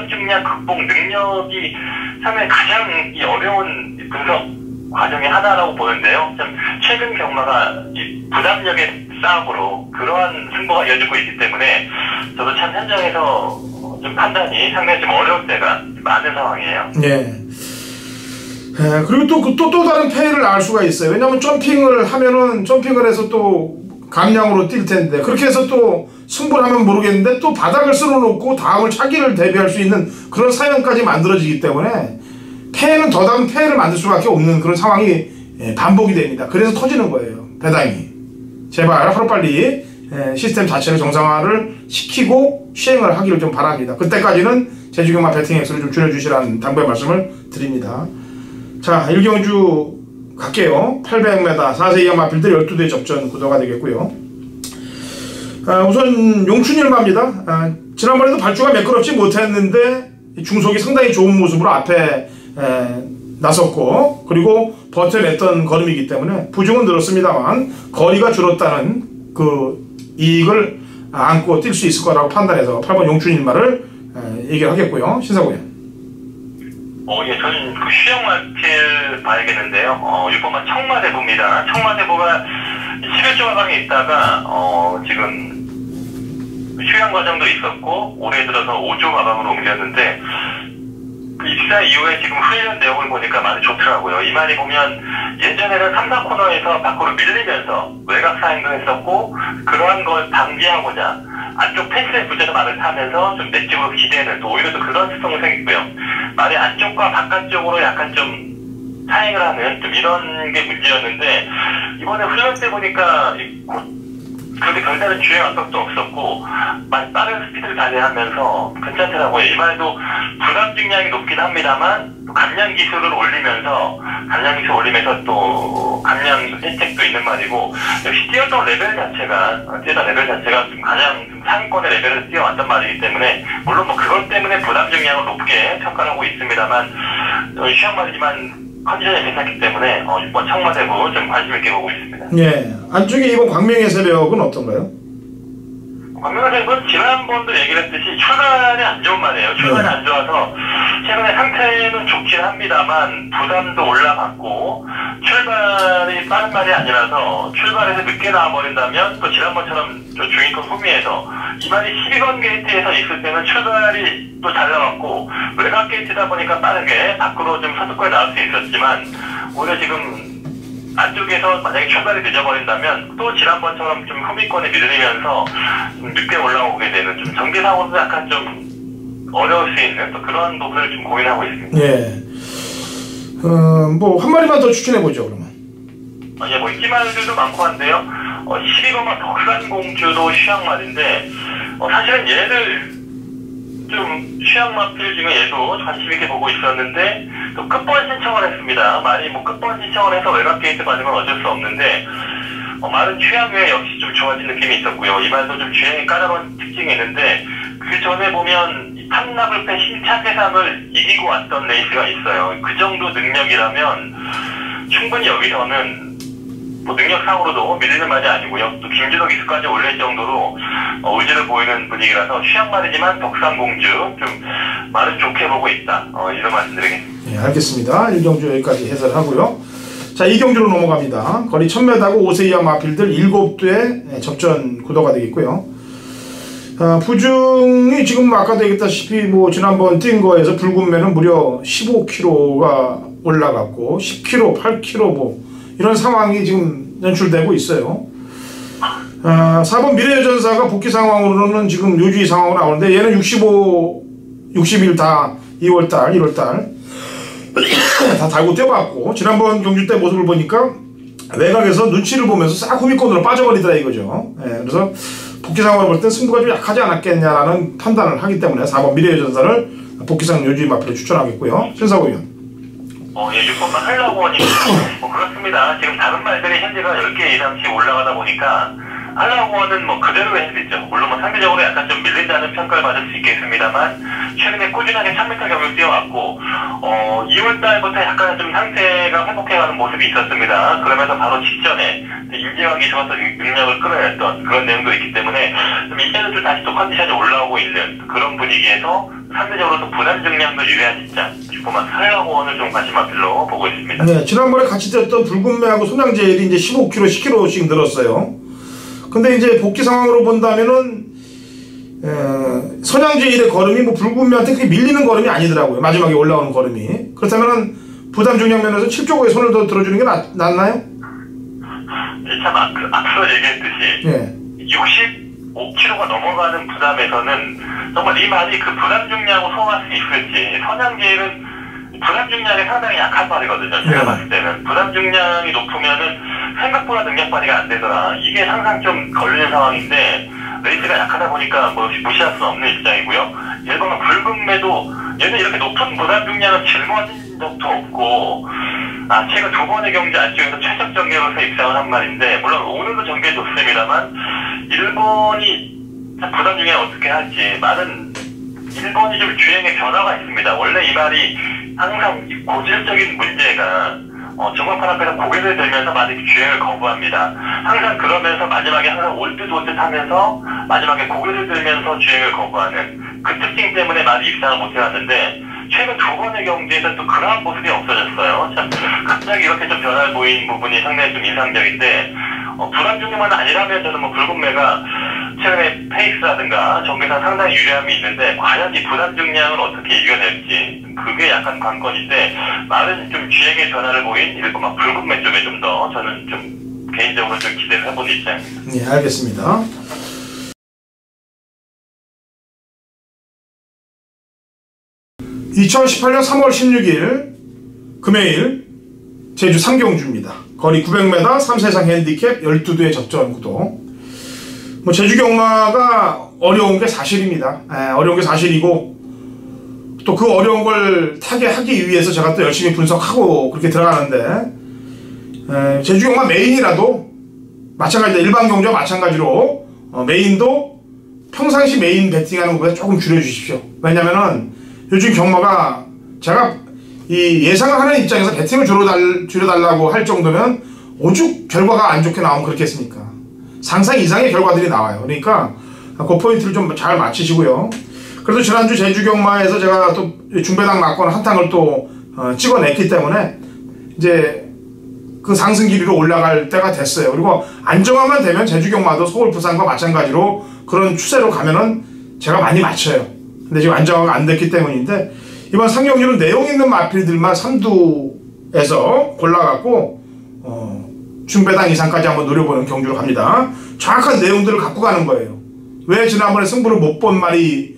중량 극복 능력이 상당히 가장 어려운 분석 과정의 하나라고 보는데요. 좀 최근 경마가 이 부담력의 싸움으로 그러한 승부가 이어지고 있기 때문에 저도 참 현장에서 좀 판단이 상당히 좀 어려울 때가 많은 상황이에요. 네. 그리고 또 다른 폐해를 알 수가 있어요. 왜냐면 점핑을 해서 또 감량으로 뛸 텐데, 그렇게 해서 또 승부를 하면 모르겠는데 또 바닥을 쓸어놓고 다음을 차기를 대비할 수 있는 그런 사연까지 만들어지기 때문에 폐해는 더 다른 폐해를 만들 수밖에 없는 그런 상황이 반복이 됩니다. 그래서 터지는 거예요. 배당이. 제발 하루빨리 시스템 자체를 정상화를 시키고 시행을 하기를 좀 바랍니다. 그때까지는 제주경마 배팅 액수를 좀 줄여주시라는 당부의 말씀을 드립니다. 자, 1경주 갈게요. 800m 4세 이하 마필들 12대 접전 구도가 되겠고요. 우선 용춘일마입니다. 지난번에도 발주가 매끄럽지 못했는데 중속이 상당히 좋은 모습으로 앞에 나섰고, 그리고 버텨냈던 걸음이기 때문에 부중은 늘었습니다만 거리가 줄었다는 그 이익을 안고 뛸 수 있을 거라고 판단해서 8번 용춘일마를 얘기를 하겠고요. 신사고요. 예, 저는 그 휴양마필 봐야겠는데요. 6번만 청마대부입니다. 청마대부가 11조 가방에 있다가, 지금 휴양 과정도 있었고, 올해 들어서 5조 가방으로 옮겼는데, 그 입사 이후에 지금 훈련 내용을 보니까 많이 좋더라고요. 이 말이 보면 예전에는 3, 4코너에서 밖으로 밀리면서 외곽 사행도 했었고, 그러한 걸 방지하고자 안쪽 펜스에 붙여서 말을 타면서 좀 내쪽으로 기대는 또 오히려 또 그런 특성을 생겼고요. 말의 안쪽과 바깥쪽으로 약간 좀 사행을 하는 좀 이런 게 문제였는데 이번에 훈련 때 보니까 그렇게 별다른 주행 압박도 없었고 빠른 스피드를 발휘하면서 괜찮더라고요. 이 말도 부담 중량이 높긴 합니다만 감량 기술을 올리면서 또 감량 혜택도 있는 말이고 역시 뛰었던 레벨 자체가 좀 가장 좀 상위권의 레벨을 뛰어왔단 말이기 때문에 물론 뭐 그것 때문에 부담 중량을 높게 평가를 하고 있습니다만 시험 말이지만 컨디션이 괜찮기 때문에 이번 청마대부 좀 관심 있게 보고 있습니다. 예, 안쪽에 이번 광명의 새벽은 어떤가요? 광명의 새벽은 지난번도 얘기를 했듯이 출발이 안 좋은 말이에요. 출발이 안 좋아서 최근에 상태는 좋긴 합니다만 부담도 올라갔고 출발이 빠른 말이 아니라서 출발해서 늦게 나와버린다면 또 지난번처럼 중위권 후미에서 이 말이 12번 게이트에서 있을 때는 출발이 또 잘 나왔고 외곽 게이트다 보니까 빠르게 밖으로 좀 선두권에 나올 수 있었지만 오히려 지금 안쪽에서 만약에 출발이 늦어버린다면 또 지난번처럼 좀 후미권에 밀리면서 좀 늦게 올라오게 되는 좀 전개상으로도 약간 좀 어려울 수 있는 또 그런 부분을 좀 고민하고 있습니다. 예. 뭐 한 마리만 더 추천해보죠 그러면. 예, 뭐 인기말들도 많고 한데요. 12번만 덕산공주도 휴양말인데 사실은 얘를 좀 휴양마필 중에 얘도 관심 있게 보고 있었는데 또 끝번 신청을 했습니다. 말이 뭐 끝번 신청을 해서 외곽 게이트 받으면 어쩔 수 없는데 말은 휴양 후에 역시 좀 좋아진 느낌이 있었고요. 이 말도 좀 주행이 까다로운 특징이 있는데 그 전에 보면 탐나블패 신차세상을 이기고 왔던 레이스가 있어요. 그 정도 능력이라면 충분히 여기서는 뭐 능력상으로도 밀리는 말이 아니고요. 또 김준호 기수까지 올릴 정도로 의지를 보이는 분위기라서 휴양말이지만 덕산공주 좀 말은 좋게 보고 있다. 이런 말씀드리겠습니다. 예, 알겠습니다. 1경주 여기까지 해설하고요. 자, 2경주로 넘어갑니다. 거리 1000m고 5세 이하 마필들 7대 접전 구도가 되겠고요. 부중이 지금 아까도 얘기했다시피 뭐 지난번 뛴 거에서 붉은매는 무려 15kg가 올라갔고 10kg, 8kg 뭐 이런 상황이 지금 연출되고 있어요. 4번 미래여전사가 복귀 상황으로는 지금 요주의 상황으로 나오는데 얘는 65, 60일 다 2월달, 1월달 다 달고 뛰어봤고 지난번 경주 때 모습을 보니까 외곽에서 눈치를 보면서 싹 후미권으로 빠져버리더라 이거죠. 예, 그래서 복귀 상황으로 볼 때 승부가 좀 약하지 않았겠냐라는 판단을 하기 때문에 4번 미래여전사를 복귀상 요주의 마필로 추천하겠고요. 신사고 의원. 예, 6번만 하려고 하니까 뭐 그렇습니다. 지금 다른 말들이 현재가 10개 이상씩 올라가다 보니까 하려고는 뭐 그대로의 핸디죠. 물론 뭐 상대적으로 약간 좀 밀린다는 평가를 받을 수 있겠습니다만 최근에 꾸준하게 1000m 경을 뛰어왔고 2월달부터 약간 좀 상태가 회복해가는 모습이 있었습니다. 그러면서 바로 직전에 임재환 기수가 또 능력을 끌어냈던 그런 내용도 있기 때문에 좀 이제는 좀 다시 또 컨디션이 올라오고 있는 그런 분위기에서 상대적으로 또 부담 중량도 유리한 입장 슈퍼만 하려고는 좀 관심 앞으로 보고 있습니다. 네, 지난번에 같이 뛰었던 붉은매하고 손양제일이 이제 15kg, 10kg씩 늘었어요. 근데 이제 복귀 상황으로 본다면은 선양제일의 걸음이 뭐 붉은매한테 그렇게 밀리는 걸음이 아니더라고요. 마지막에 올라오는 걸음이. 그렇다면은 부담 중량 면에서 7조고에 손을 더 들어주는 게 낫나요? 참 앞서 얘기했듯이 65kg가 넘어가는 부담에서는 정말 이 말이 그 부담 중량을 소화할 수 있을지 선양제일은 부담 중량이 상당히 약한 말이거든요. 제가 봤을 때는 부담 중량이 높으면은 생각보다 능력 발휘가 안 되더라. 이게 항상 좀 걸리는 상황인데 레이스가 약하다 보니까 뭐 무시할 수는 없는 입장이고요. 일본은 붉은매도 얘는 이렇게 높은 부담 중량은 짊어진 적도 없고 최근 2번의 경기 안쪽에서 최적 전개로서 입상을 한 말인데 물론 오늘도 전개 좋습니다만 일본이 부담 중량 어떻게 할지 말은 일본이 좀 주행에 변화가 있습니다. 원래 이 말이 항상 고질적인 문제가 정관판 앞에서 고개를 들면서 많이 주행을 거부합니다. 항상 그러면서 마지막에 항상 올 듯 하면서 마지막에 고개를 들면서 주행을 거부하는 그 특징 때문에 많이 입상을 못해왔는데 최근 2번의 경기에서 또 그러한 모습이 없어졌어요. 참 갑자기 이렇게 좀 변화를 보인 부분이 상당히 좀 인상적인데 부담 중량만 아니라면 저는 뭐 붉은매가 최근에 페이스라든가 전개상 상당히 유리함이 있는데 과연 이 부담 중량을 어떻게 이겨낼지 그게 약간 관건인데 말은 좀 주행의 변화를 보인 일본 붉은매 쪽에 좀 더 저는 좀 개인적으로 좀 기대를 해보는 입장입니다. 네, 알겠습니다. 2018년 3월 16일 금요일 제주 상경주입니다. 거리 900m 3세상 핸디캡 12대 접전 구도. 뭐 제주 경마가 어려운 게 사실입니다. 어려운 게 사실이고 또 그 어려운 걸 타개하기 위해서 제가 또 열심히 분석하고 그렇게 들어가는데 제주 경마 메인이라도 마찬가지다. 일반 경주와 마찬가지로 메인도 평상시 메인 베팅하는 것보다 조금 줄여주십시오. 왜냐면은 요즘 경마가 제가 이 예상을 하는 입장에서 베팅을 줄여달라고 할 정도면 오죽 결과가 안 좋게 나오면 그렇겠습니까? 상상 이상의 결과들이 나와요. 그러니까 그 포인트를 좀 잘 맞추시고요. 그래도 지난주 제주 경마에서 제가 또 중배당 막권 한탕을 또 찍어냈기 때문에 이제 그 상승 길이로 올라갈 때가 됐어요. 그리고 안정화만 되면 제주 경마도 서울 부산과 마찬가지로 그런 추세로 가면은 제가 많이 맞춰요. 근데 지금 안정화가 안 됐기 때문인데 이번 상경주는 내용 있는 마필들만 3두에서 골라갖고 중배당 이상까지 한번 노려보는 경주로 갑니다. 정확한 내용들을 갖고 가는 거예요. 왜 지난번에 승부를 못 본 말이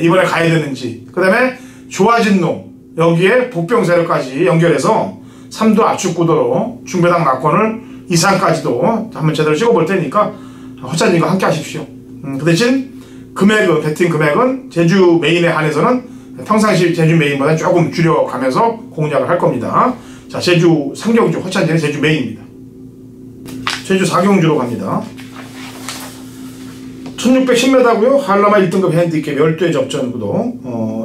이번에 가야 되는지, 그 다음에 좋아진 놈 여기에 복병세력까지 연결해서 3두 압축구도로 중배당 막권을 이상까지도 한번 제대로 찍어볼 테니까 허찬님과 함께 하십시오. 그 대신 금액은, 베팅 금액은 제주 메인에 한해서는 평상시 제주 메인보다 조금 줄여가면서 공략을 할 겁니다. 자, 제주 상경주, 허찬진의 제주 메인입니다. 제주 4경주로 갑니다. 1610m고요. 한라마 1등급 핸디캡 12회 접전 구도.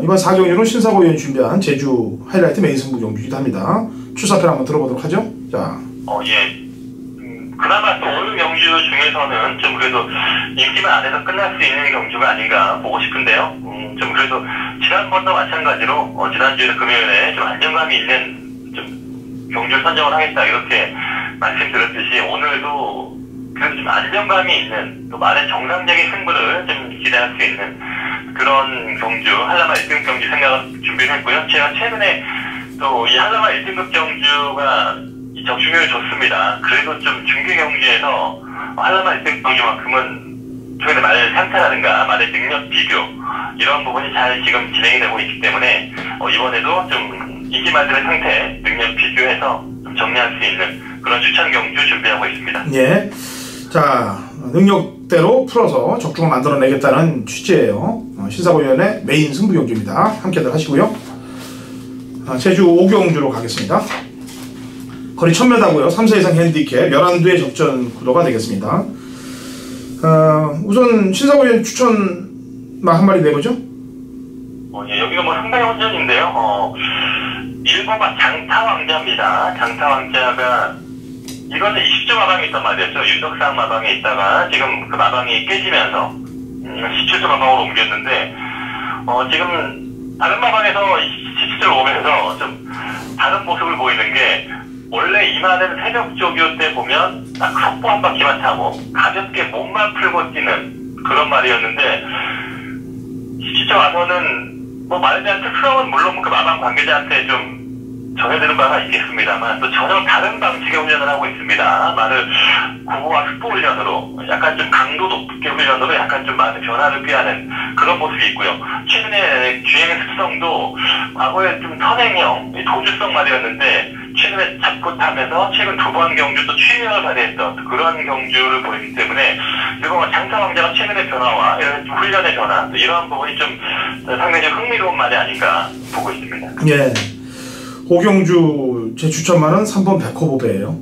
이번 4경주는 신사고 의원 준비한 제주 하이라이트 메인 승부 경주이기도 합니다. 출사편 한번 들어보도록 하죠. 자. 예. 그나마 또 오늘 경주 중에서는 좀 그래도 인기만 안 해서 끝날 수 있는 경주가 아닌가 보고 싶은데요. 좀 그래도 지난번과 마찬가지로 지난주에 금요일에 좀 안정감이 있는 좀 경주를 선정을 하겠다 이렇게 말씀드렸듯이 오늘도 그래도 좀 안정감이 있는 또 말의 정상적인 승부를 좀 기대할 수 있는 그런 경주 한라마 1등 경주 생각을 준비를 했고요. 제가 최근에 또 이 한라마 1등급 경주가 이 적중률이 좋습니다. 그래도 좀 중계 경주에서 한라마 1등 경주만큼은 최근에 말 상태라든가 말의 능력 비교 이런 부분이 잘 지금 진행이 되고 있기 때문에 이번에도 좀 인기말들의 상태 능력 비교해서 좀 정리할 수 있는 그런 추천 경주 준비하고 있습니다. 예. 자, 능력대로 풀어서 적중을 만들어내겠다는 취지예요. 신사고위원회 메인 승부 경주입니다. 함께들 하시고요. 제주 5경주로 가겠습니다. 거리 1000m고요. 3세 이상 핸디캡 11두의 접전 구도가 되겠습니다. 우선 신사고위원 추천만 한 마리 내보죠. 예, 여기가 뭐 상당히 혼전인데요. 1번가 장타왕자입니다. 장타왕자가 이거는 20조 마방이 있단 말이었죠. 윤덕상 마방에 있다가 지금 그 마방이 깨지면서 17조 마방으로 옮겼는데 지금 다른 마방에서 17조로 오면서 좀 다른 모습을 보이는 게 원래 이마는 새벽 조교 때 보면 딱 속보 한 바퀴만 타고 가볍게 몸만 풀고 뛰는 그런 말이었는데 17조 와서는 뭐 말에 대한 특성은 물론 그 마방 관계자한테 좀 전해드는 바가 있겠습니다만 또 전혀 다른 방식의 훈련을 하고 있습니다. 말을 구호와 스포 훈련으로 약간 좀 강도 높게 훈련으로 약간 좀 많은 변화를 꾀하는 그런 모습이 있고요. 최근에 주행 습성도 과거에 좀 선행형 도주성 말이었는데 최근에 잡고 타면서 최근 2번 경주 또 취명을 발휘했던 그런 경주를 보였기 때문에 그리고 장타왕자가 최근의 변화와 이런 좀 훈련의 변화 이러한 부분이 좀 상당히 좀 흥미로운 말이 아닌가 보고 있습니다. 예. 오경주 제 추천말은 3번 백호보배예요.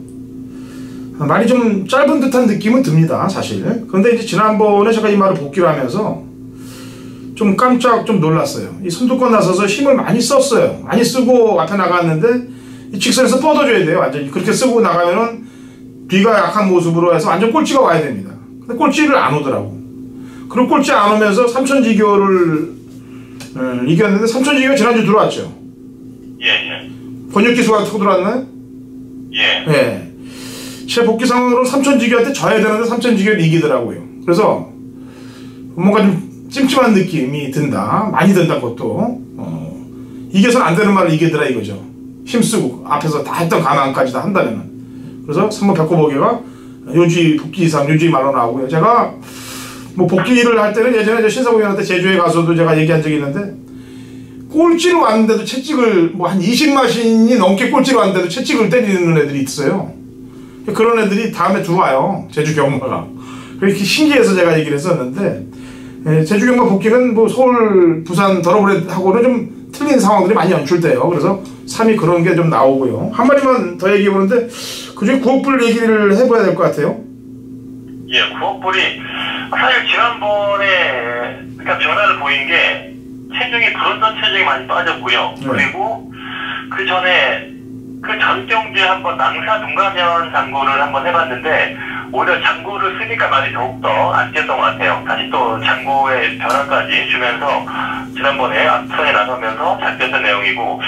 말이 좀 짧은 듯한 느낌은 듭니다, 사실. 그런데 이제 지난번에 제가 이 말을 복기를 하면서 좀 깜짝 좀 놀랐어요. 이 선두권 나서서 힘을 많이 썼어요. 많이 쓰고 앞에 나갔는데 이 직선에서 뻗어줘야 돼요. 완전히 그렇게 쓰고 나가면은 뒤가 약한 모습으로 해서 완전 꼴찌가 와야 됩니다. 근데 꼴찌를 안 오더라고. 그리고 꼴찌 안 오면서 삼천지교를 이겼는데 삼천지교가 지난주 들어왔죠. 예. 번역기수가 타고 들어왔나요? 예. 예. 제 복귀 상황으로 삼천지교한테 져야 되는데 삼천지교를 이기더라고요. 그래서 뭔가 좀 찜찜한 느낌이 든다. 많이 든다 그것도. 이겨서는 안 되는 말을 이기더라 이거죠. 힘쓰고 앞에서 다 했던 가망까지 다 한다면은. 그래서 3번 백호보기가 요지 복귀 이상 요지 말로 나오고요. 제가 뭐 복귀를 할 때는 예전에 신사고위원한테 제주에 가서도 제가 얘기한 적이 있는데 꼴찌로 왔는데도 채찍을 뭐 한 20마신이 넘게 꼴찌로 왔는데도 채찍을 때리는 애들이 있어요. 그런 애들이 다음에 들어와요. 제주 경마가. 그렇게 신기해서 제가 얘기를 했었는데 제주 경마 복귀는 뭐 서울, 부산, 더러브레드하고는 좀 틀린 상황들이 많이 연출돼요. 그래서 3위 그런 게 좀 나오고요. 한 마디만 더 얘기해 보는데 그중에 구억불 얘기를 해봐야 될 것 같아요. 예, 구억불이 사실 지난번에 그러니까 변화를 보인 게 체중이 불었던 체중이 많이 빠졌고요. 네. 그리고 그 전에 그 전 경주에 한번 낭사 둔가면 장구를 한번 해봤는데 오히려 장구를 쓰니까 많이 더욱더 안 뛰었던 것 같아요. 다시 또 장구의 변화까지 주면서 지난번에 앞선에 나서면서 잘 뛰었던 내용이고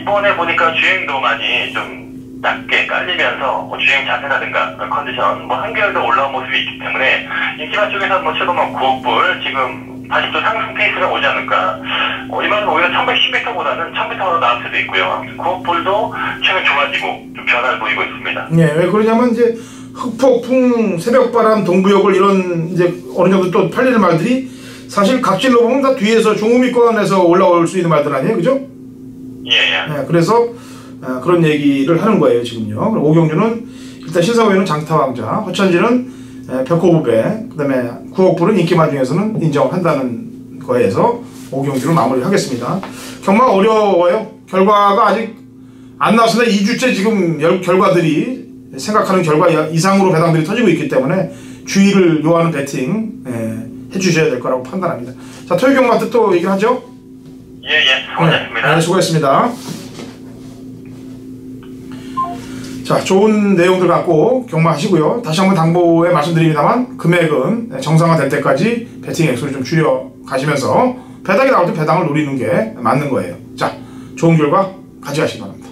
이번에 보니까 주행도 많이 좀 낮게 깔리면서 뭐 주행 자세라든가 컨디션 뭐 한결 더 올라온 모습이 있기 때문에 인기마 쪽에서 뭐 최고만 구억불 지금 다시 또 상승 페이스가 오지 않을까. 이번은 오히려 1110m보다는 1000m로 나올 수도 있고요. 구억불도 최근 좋아지고 좀 변화를 보이고 있습니다. 네, 왜 그러냐면 이제 흑폭풍, 새벽바람, 동부여골 이런 이제 어느 정도 또 팔리는 말들이 사실 각질로 보면 다 뒤에서 중후미권에서 올라올 수 있는 말들 아니에요, 그죠? 예. 네, 그래서 그런 얘기를 하는 거예요 지금요. 오경주는 일단 신사후에는 장타왕자, 허천지는 벽호부배, 그 다음에 구억불은 인기마 중에서는 인정을 한다는 거에서 오경주를 마무리를 하겠습니다. 경마가 어려워요. 결과가 아직 안 나왔으나 2주째 지금 결과들이 생각하는 결과 이상으로 배당들이 터지고 있기 때문에 주의를 요하는 배팅 해주셔야 될 거라고 판단합니다. 자, 토요 경마 때 또 얘기를 하죠? 예, 수고하셨습니다. 네, 수고했습니다. 자, 좋은 내용들 갖고 경마하시고요. 다시 한번 당부에 말씀드립니다만 금액은 정상화될 때까지 배팅 액수를 좀 줄여 가시면서 배당이 나올 때 배당을 노리는 게 맞는 거예요. 자, 좋은 결과 가져가시기 바랍니다.